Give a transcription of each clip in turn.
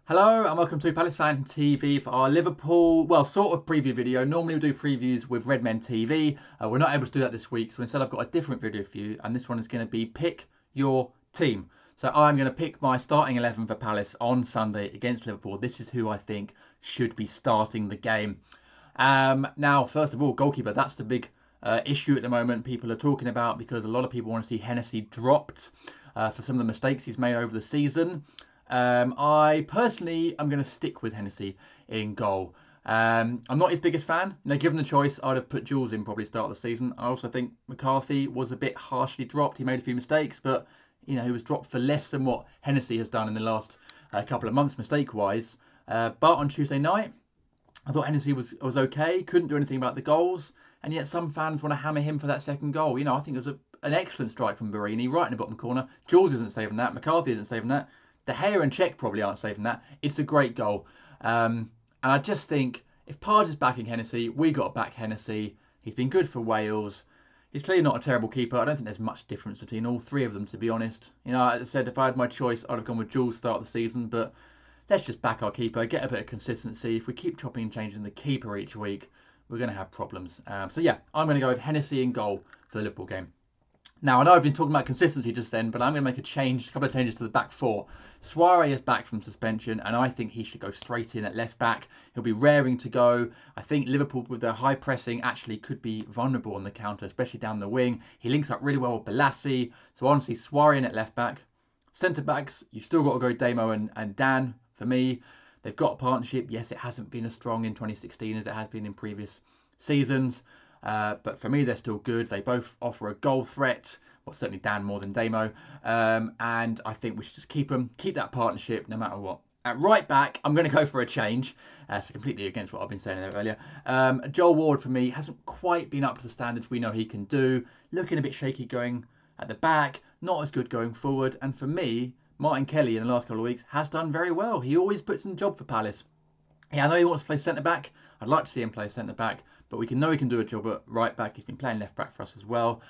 Hello and welcome to Palace Fan TV for our Liverpool, well, sort of preview video. Normally we do previews with Redmen TV. We're not able to do that this week, so instead I've got a different video for you, and this one is going to be pick your team. So I'm going to pick my starting 11 for Palace on Sunday against Liverpool. This is who I think should be starting the game. Now, first of all, goalkeeper, that's the big issue at the moment people are talking about, because a lot of people want to see Hennessy dropped for some of the mistakes he's made over the season. I personally am going to stick with Hennessy in goal. I'm not his biggest fan. Given the choice, I'd have put Jules in probably start of the season. I also think McCarthy was a bit harshly dropped. He made a few mistakes, but he was dropped for less than what Hennessy has done in the last couple of months, mistake-wise. But on Tuesday night, I thought Hennessy was okay. Couldn't do anything about the goals, and yet some fans want to hammer him for that second goal. I think it was an excellent strike from Barini right in the bottom corner. Jules isn't saving that. McCarthy isn't saving that. De Gea and Czech probably aren't saving that. It's a great goal. And I just think if Pard is backing Hennessy, we got to back Hennessy. He's been good for Wales. He's clearly not a terrible keeper. I don't think there's much difference between all three of them, to be honest. As I said, if I had my choice, I'd have gone with Jules start of the season. But let's just back our keeper, get a bit of consistency. If we keep chopping and changing the keeper each week, we're going to have problems. So yeah, I'm going to go with Hennessy in goal for the Liverpool game. Now, I know I've been talking about consistency just then, but I'm going to make a couple of changes to the back four. Suarez is back from suspension, and I think he should go straight in at left back. He'll be raring to go. I think Liverpool, with their high pressing, actually could be vulnerable on the counter, especially down the wing. He links up really well with Balassi, so honestly, Suarez in at left back. Centre backs, you've still got to go Damo and Dan. For me, they've got a partnership. Yes, it hasn't been as strong in 2016 as it has been in previous seasons. But for me, they're still good. They both offer a goal threat. Well, certainly Dan more than Damo. And I think we should just keep that partnership no matter what. At right back, I'm going to go for a change. So completely against what I've been saying there earlier. Joel Ward, for me, hasn't quite been up to the standards we know he can do. Looking a bit shaky going at the back. Not as good going forward. And for me, Martin Kelly in the last couple of weeks has done very well. He always puts in the job for Palace. Yeah, I know he wants to play centre-back. I'd like to see him play centre-back, but we know he can do a job at right-back. He's been playing left-back for us as well.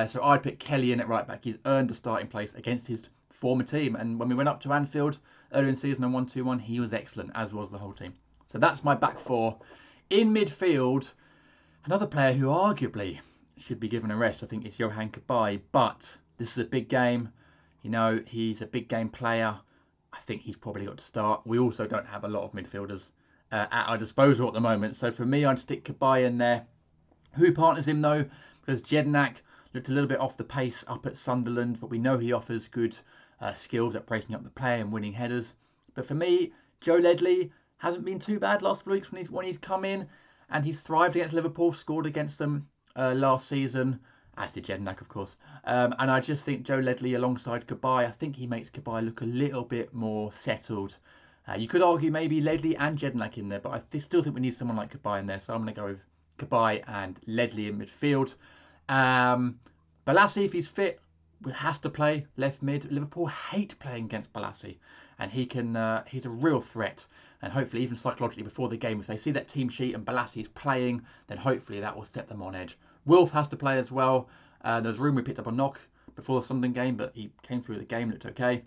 So I'd pick Kelly in at right-back. He's earned a starting place against his former team. And when we went up to Anfield earlier in the season and 1-2-1, he was excellent, as was the whole team. So that's my back four. In midfield, another player who arguably should be given a rest, I think, is Yohan Cabaye. But this is a big game. He's a big game player. I think he's probably got to start. We also don't have a lot of midfielders at our disposal at the moment. So for me, I'd stick Cabaye in there. Who partners him though? Because Jednak looked a little bit off the pace up at Sunderland, but we know he offers good skills at breaking up the play and winning headers. But for me, Joe Ledley hasn't been too bad last weeks when he's come in, and he's thrived against Liverpool, scored against them last season, as did Jednak, of course. And I just think Joe Ledley alongside Cabaye, I think he makes Cabaye look a little bit more settled. You could argue maybe Ledley and Jednak in there, but I still think we need someone like Cabaye in there. So I'm going to go with Cabaye and Ledley in midfield. Balassi, if he's fit, has to play left mid. Liverpool hate playing against Balassi, and he's a real threat. And hopefully, even psychologically before the game, if they see that team sheet and Balassi is playing, then hopefully that will set them on edge. Wilf has to play as well. There's room we picked up a knock before the Sunderland game, but he came through the game, looked okay.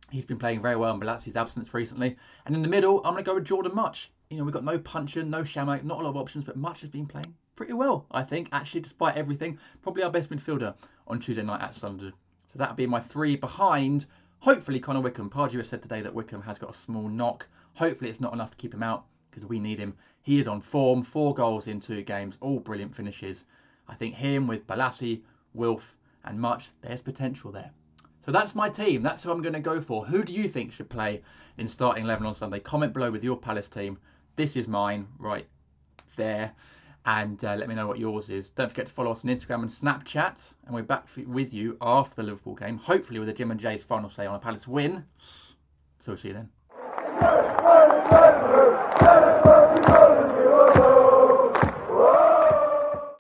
He's been playing very well in Balassi's absence recently. And in the middle, I'm going to go with Jordan Much. We've got no Puncheon, no Shamak, not a lot of options, but Much has been playing pretty well, I think, actually, despite everything. Probably our best midfielder on Tuesday night at Sunderland. So that would be my three behind, hopefully, Connor Wickham. Pardew has said today that Wickham has got a small knock. Hopefully it's not enough to keep him out, because we need him. He is on form, 4 goals in 2 games, all brilliant finishes. I think him with Balassi, Wilf and Much, there's potential there. So that's my team. That's who I'm going to go for. Who do you think should play in starting 11 on Sunday? Comment below with your Palace team. This is mine right there. And let me know what yours is. Don't forget to follow us on Instagram and Snapchat. And we're back with you after the Liverpool game. Hopefully with a Jim and Jay's final say on a Palace win. So we'll see you then.